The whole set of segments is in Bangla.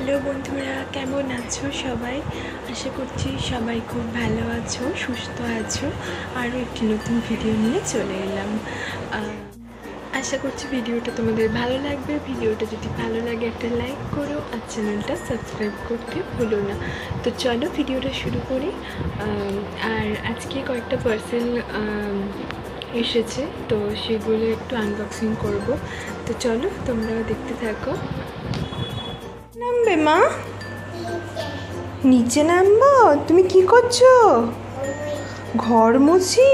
হ্যালো বন্ধুরা, কেমন আছো সবাই? আশা করছি সবাই খুব ভালো আছো, সুস্থ আছো। আরও একটি নতুন ভিডিও নিয়ে চলে এলাম। আশা করছি ভিডিওটা তোমাদের ভালো লাগবে। ভিডিওটা যদি ভালো লাগে একটা লাইক করো আর চ্যানেলটা সাবস্ক্রাইব করতে ভুলো না। তো চলো ভিডিওটা শুরু করি। আর আজকে কয়েকটা পার্সেল এসেছে, তো সেগুলো একটু আনবক্সিং করব। তো চলো তোমরাও দেখতে থাকো। নামবে মা, নিচে নামবো? তুমি কি করছো? ঘর মুছি?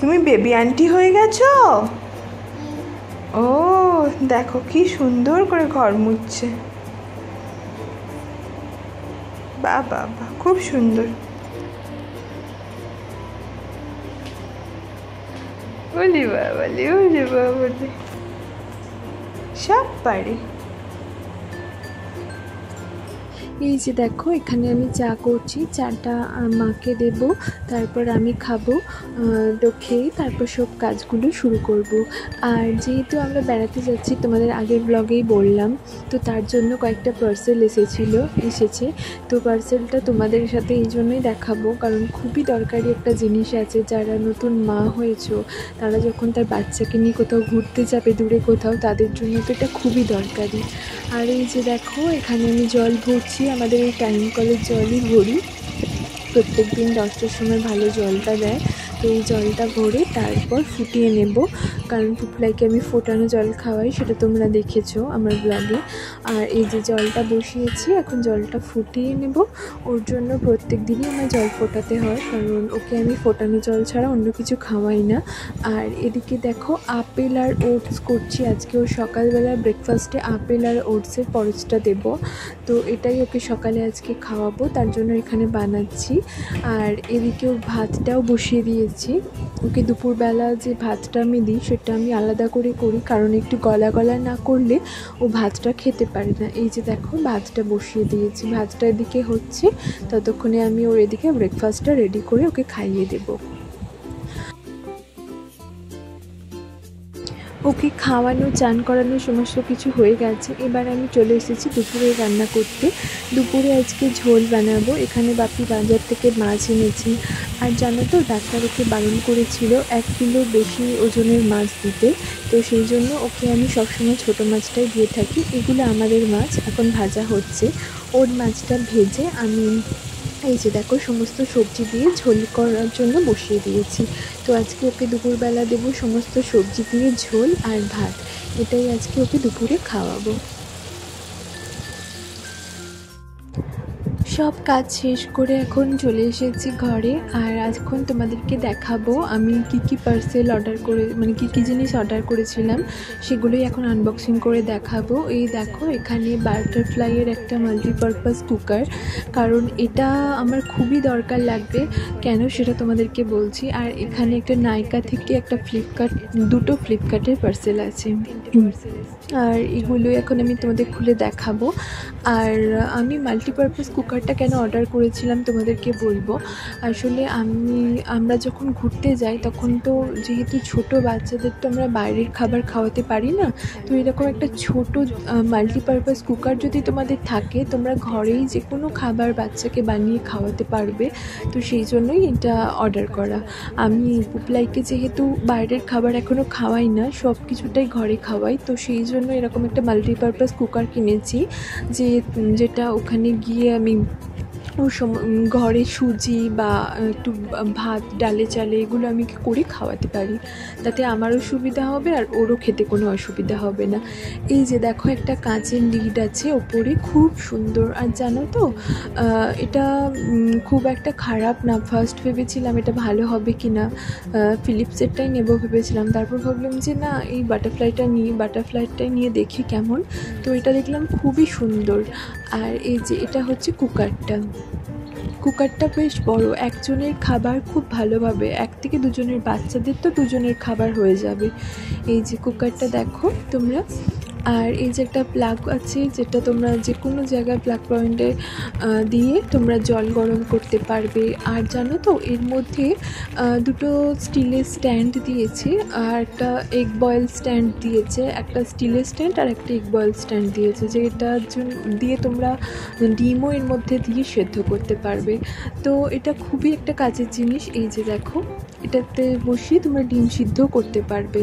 তুমি বেবি আন্টি হয়ে গেছো? ও দেখো কি সুন্দর করে ঘর মুছছে। বাহ বাহ বাহ, খুব সুন্দর। বলি বাবালি, বলি বাবালি, সব পারে। এই যে দেখো, এখানে আমি চা করছি। চাটা মাকে দেব, তারপর আমি খাবো। তো খেয়ে তারপর সব কাজগুলো শুরু করব। আর যেহেতু আমরা বেড়াতে যাচ্ছি, তোমাদের আগের ব্লগেই বললাম, তো তার জন্য কয়েকটা পার্সেল এসেছে। তো পার্সেলটা তোমাদের সাথে এই জন্যই দেখাবো, কারণ খুবই দরকারি একটা জিনিস আছে। যারা নতুন মা হয়েছো, তারা যখন তার বাচ্চাকে নিয়ে কোথাও ঘুরতে যাবে, দূরে কোথাও, তাদের জন্য তো এটা খুবই দরকারি। আর এই যে দেখো, এখানে আমি জল ভরছি। আমাদের এই টাইম কলের জলই ভরি, প্রত্যেক দিন 10টার সময় ভালো জলটা দেয়। তো এই জলটা ভরে তারপর ফুটিয়ে নেব, কারণ পুপলাইকে আমি ফোটানো জল খাওয়াই, সেটা তোমরা দেখেছো আমার ব্লগে। আর এই যে জলটা বসিয়েছি, এখন জলটা ফুটিয়ে নেব। ওর জন্য প্রত্যেক দিনই আমার জল ফোটাতে হয়, কারণ ওকে আমি ফোটানো জল ছাড়া অন্য কিছু খাওয়াই না। আর এদিকে দেখো, আপেল আর ওটস করছি আজকে। ওর সকালবেলা ব্রেকফাস্টে আপেল আর ওটসের পরোটা দেব। তো এটাই ওকে সকালে আজকে খাওয়াবো, তার জন্য এখানে বানাচ্ছি। আর এদিকেও ভাতটাও বসিয়ে দিয়েছি। ওকে দুপুরবেলা যে ভাতটা আমি দিই, সেটা আমি আলাদা করে করি, কারণ একটু গলা গলা না করলে ও ভাতটা খেতে পারে না। এই যে দেখো, ভাতটা বসিয়ে দিয়েছি। ভাতটা এদিকে হচ্ছে, ততক্ষণে আমি ওর এদিকে ব্রেকফাস্টটা রেডি করে ওকে খাইয়ে দেবো। ওকে খাওয়ানো, চান করানো সমস্ত কিছু হয়ে গেছে। এবার আমি চলে এসেছি দুপুরে রান্না করতে। দুপুরে আজকে ঝোল বানাবো। এখানে বাপি বাজার থেকে মাছ এনেছি। আর জানো তো, ডাক্তার ওকে বারণ করেছিল 1 কিলো বেশি ওজনের মাছ দিতে। তো সেই জন্য ওকে আমি সবসময় ছোটো মাছটাই দিয়ে থাকি। এগুলো আমাদের মাছ। এখন ভাজা হচ্ছে। ওর মাছটা ভেজে আমি এই যে দেখো, সমস্ত সবজি দিয়ে ঝোল করার জন্য বসিয়ে দিয়েছি। তো আজকে ওকে দুপুরবেলা দেবো সমস্ত সবজি দিয়ে ঝোল আর ভাত। এটাই আজকে ওকে দুপুরে খাওয়াবো। সব কাজ শেষ করে এখন চলে এসেছি ঘরে। আর এখন তোমাদেরকে দেখাবো আমি কি পার্সেল অর্ডার করে, মানে কি জিনিস অর্ডার করেছিলাম, সেগুলোই এখন আনবক্সিং করে দেখাবো। এই দেখো, এখানে বাটারফ্লাইয়ের একটা মাল্টিপারপাস কুকার, কারণ এটা আমার খুবই দরকার লাগবে। কেন সেটা তোমাদেরকে বলছি। আর এখানে একটা নাইকা থেকে একটা দুটো ফ্লিপকার্টের পার্সেল আছে। আর এগুলো এখন আমি তোমাদের খুলে দেখাবো। আর আমি মাল্টিপারপাস কুকারটা কেন অর্ডার করেছিলাম তোমাদেরকে বলবো। আসলে আমরা যখন ঘুরতে যাই, তখন তো যেহেতু ছোট বাচ্চাদের তো আমরা বাইরের খাবার খাওয়াতে পারি না। তো এরকম একটা ছোট মাল্টিপারপাস কুকার যদি তোমাদের থাকে, তোমরা ঘরেই যে কোনো খাবার বাচ্চাকে বানিয়ে খাওয়াতে পারবে। তো সেই জন্যই এটা অর্ডার করা। আমি পুপলাইকে যেহেতু বাইরের খাবার এখনও খাওয়াই না, সব কিছুটাই ঘরে খাওয়াই, তো সেই জন্য এরকম একটা মাল্টিপারপাস কুকার কিনেছি, যেটা ওখানে গিয়ে আমি ওর ঘরে সুজি বা একটু ভাত, ডালে চালে, এগুলো আমি করে খাওয়াতে পারি। তাতে আমারও সুবিধা হবে আর ওরও খেতে কোনো অসুবিধা হবে না। এই যে দেখো, একটা কাঁচের লিড আছে ওপরে, খুব সুন্দর। আর জানো তো, এটা খুব একটা খারাপ না। ফার্স্ট ভেবেছিলাম এটা ভালো হবে কি না, ফিলিপসেরটাই নেব ভেবেছিলাম। তারপর ভাবলাম যে না, এই বাটারফ্লাইটাই নিয়ে দেখি কেমন। তো এটা দেখলাম খুবই সুন্দর। আর এই যে এটা হচ্ছে কুকারটা বেশ বড়। একজনের খাবার খুব ভালোভাবে, 1 থেকে 2 জনের, বাচ্চাদের তো 2 জনের খাবার হয়ে যাবে। এই যে কুকারটা দেখো তোমরা, আর এই যে একটা প্লাগ আছে, যেটা তোমরা যে কোনো জায়গায় প্লাগ পয়েন্টে দিয়ে তোমরা জল গরম করতে পারবে। আর জানো তো এর মধ্যে দুটো স্টিলের স্ট্যান্ড দিয়েছে আর একটা এগ বয়েল স্ট্যান্ড দিয়েছে, একটা স্টিলের স্ট্যান্ড আর একটা এগ বয়েল স্ট্যান্ড দিয়েছে, যেটা দিয়ে তোমরা ডিমও এর মধ্যে দিয়ে সেদ্ধ করতে পারবে। তো এটা খুবই একটা কাজের জিনিস। এই যে দেখো, এটাতে বসিয়ে তোমরা ডিম সিদ্ধ করতে পারবে।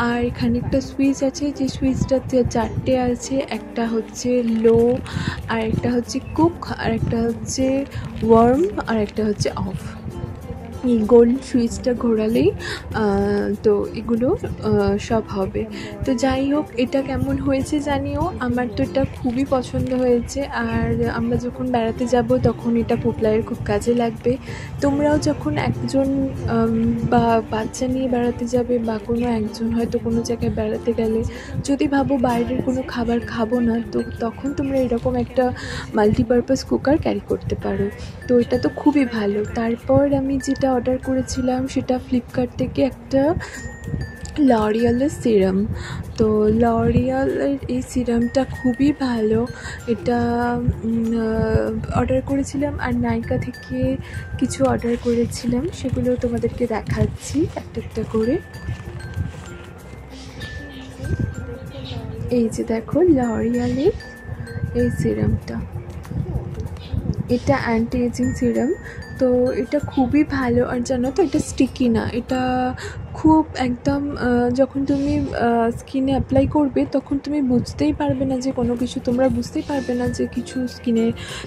আর এখানে একটা সুইচ আছে, যে সুইচটাতে 4টে আছে, একটা হচ্ছে লো, আর একটা হচ্ছে কুক, আর একটা হচ্ছে ওয়ার্ম, আর একটা হচ্ছে অফ। এই গোল সুইচটা ঘোরালেই তো এগুলো সব হবে। তো যাই হোক, এটা কেমন হয়েছে জানিও। আমার তো এটা খুবই পছন্দ হয়েছে। আর আমরা যখন বেড়াতে যাব তখন এটা পোপলাইয়ের খুব কাজে লাগবে। তোমরাও যখন একজন বা বাচ্চা নিয়ে বেড়াতে যাবে বা কোনো একজন হয়তো কোনো জায়গায় বেড়াতে গেলে যদি ভাবো বাইরের কোনো খাবার খাবো না, তো তখন তোমরা এরকম একটা মাল্টিপারপাস কুকার ক্যারি করতে পারো। তো এটা তো খুবই ভালো। তারপর আমি যেটা অর্ডার করেছিলাম সেটা ফ্লিপকার্ট থেকে একটা লরিয়ালের সিরাম। তো লরিয়ালের এই সিরামটা খুবই ভালো। এটা অর্ডার করেছিলাম। আর নাইকা থেকে কিছু অর্ডার করেছিলাম, সেগুলো তোমাদেরকে দেখাচ্ছি একটা একটা করে। এই যে দেখো লরিয়ালের এই সিরামটা, এটা অ্যান্টি এজিং সিরাম। তো এটা খুবই ভালো। আর জানো তো এটা স্টিকি না, এটা খুব একদম যখন তুমি স্কিনে অ্যাপ্লাই করবে তখন তুমি বুঝতেই পারবে না যে কোনো কিছু, তোমরা বুঝতেই পারবে না যে কিছু স্কিনে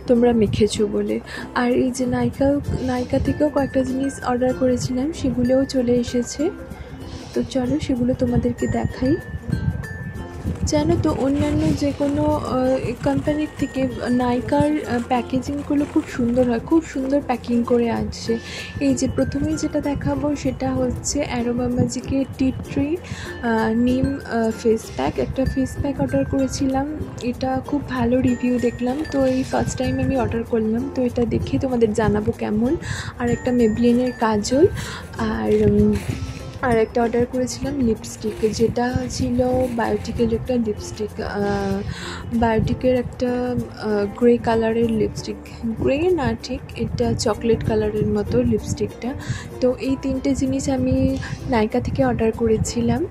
তোমরা মেখেছো বলে। আর এই যে নাইকা থেকেও কয়েকটা জিনিস অর্ডার করেছিলাম, সেগুলোও চলে এসেছে। তো চলো সেগুলো তোমাদেরকে দেখাই। জানো তো অন্যান্য যে কোনো কোম্পানির থেকে নাইকার প্যাকেজিংগুলো খুব সুন্দর হয়, খুব সুন্দর প্যাকিং করে আসছে। এই যে প্রথমেই যেটা দেখাবো সেটা হচ্ছে অ্যারোমা ম্যাজিকের টি ট্রি নিম ফেস প্যাক। একটা ফেস প্যাক অর্ডার করেছিলাম, এটা খুব ভালো রিভিউ দেখলাম। তো এই ফার্স্ট টাইম আমি অর্ডার করলাম, তো এটা দেখে তোমাদের জানাবো কেমন। আর একটা মেবলিনের কাজল, আর একটা অর্ডার করেছিলাম লিপস্টিক, যেটা ছিল বায়োটিকের একটা লিপস্টিক, বায়োটিকের একটা গ্রে কালারের লিপস্টিক, গ্রে না ঠিক, এটা চকলেট কালারের মতো লিপস্টিকটা। তো এই তিনটে জিনিস আমি নাইকা থেকে অর্ডার করেছিলাম।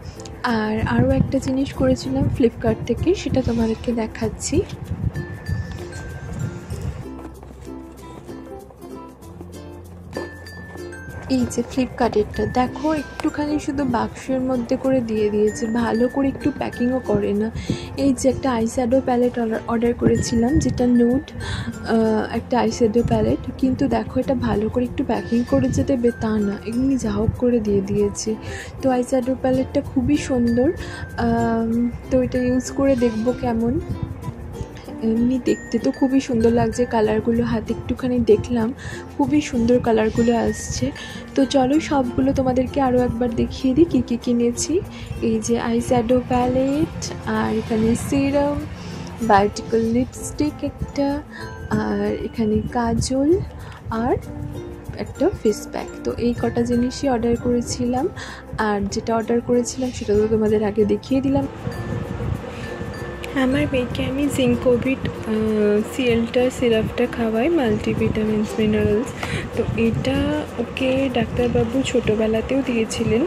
আর আরও একটা জিনিস করেছিলাম ফ্লিপকার্ট থেকে, সেটা তোমাদেরকে দেখাচ্ছি। এই যে ফ্লিপকার্টেরটা দেখো, একটুখানি শুধু বাক্সের মধ্যে করে দিয়ে দিয়েছে, ভালো করে একটু প্যাকিংও করে না। এই যে একটা আইশ্যাডো প্যালেট অর্ডার করেছিলাম, যেটা নুড একটা আইশ্যাডো প্যালেট, কিন্তু দেখো এটা ভালো করে একটু প্যাকিং করে যে দেবে তা না, এমনি যা হোক করে দিয়ে দিয়েছে। তো আইশ্যাডো প্যালেটটা খুবই সুন্দর। তো এটা ইউজ করে দেখবো কেমন। এমনি দেখতে তো খুবই সুন্দর লাগছে, কালারগুলো হাতে একটুখানি দেখলাম, খুবই সুন্দর কালারগুলো আসছে। তো চলো সবগুলো তোমাদেরকে আরও একবার দেখিয়ে দিই কী কী কিনেছি। এই যে আইশ্যাডো প্যালেট, আর এখানে সিরাম, বায়োটিক্যাল লিপস্টিক একটা, আর এখানে কাজল, আর একটা ফেস প্যাক। তো এই কটা জিনিসই অর্ডার করেছিলাম। আর যেটা অর্ডার করেছিলাম সেটা তো তোমাদের আগে দেখিয়ে দিলাম। আমার মেয়েকে আমি জিঙ্কোভিট সিরাপটা খাওয়াই, মাল্টিভিটামিনস মিনারেলস। তো এটা ওকে ডাক্তারবাবু ছোটোবেলাতেও দিয়েছিলেন।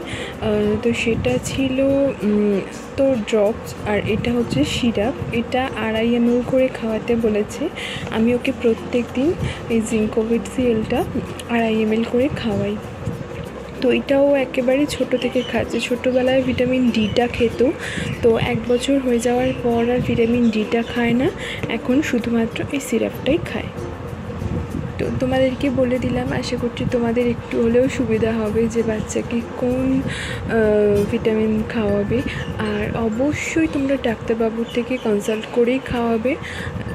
তো সেটা ছিল তো ড্রপস, আর এটা হচ্ছে সিরাপ। এটা 2.5 ml করে খাওয়াতে বলেছে। আমি ওকে প্রত্যেক দিন এই জিঙ্কোভিট সিএলটা 2.5 ml করে খাওয়াই। তো এটাও একেবারে ছোটো থেকে খাচ্ছে। ছোটোবেলায় ভিটামিন ডিটা খেত, তো 1 বছর হয়ে যাওয়ার পর আর ভিটামিন ডিটা খায় না, এখন শুধুমাত্র এই সিরাপটাই খায়। তো তোমাদেরকে বলে দিলাম, আশা করছি তোমাদের একটু হলেও সুবিধা হবে যে বাচ্চাকে কোন ভিটামিন খাওয়াবে। আর অবশ্যই তোমরা ডাক্তারবাবুর থেকে কনসাল্ট করেই খাওয়াবে।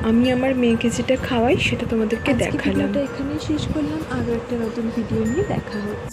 আমি আমার মেয়েকে যেটা খাওয়াই সেটা তোমাদেরকে দেখালাম। এখানেই শেষ করলাম, আরও একটা নতুন ভিডিও নিয়ে দেখা হচ্ছে।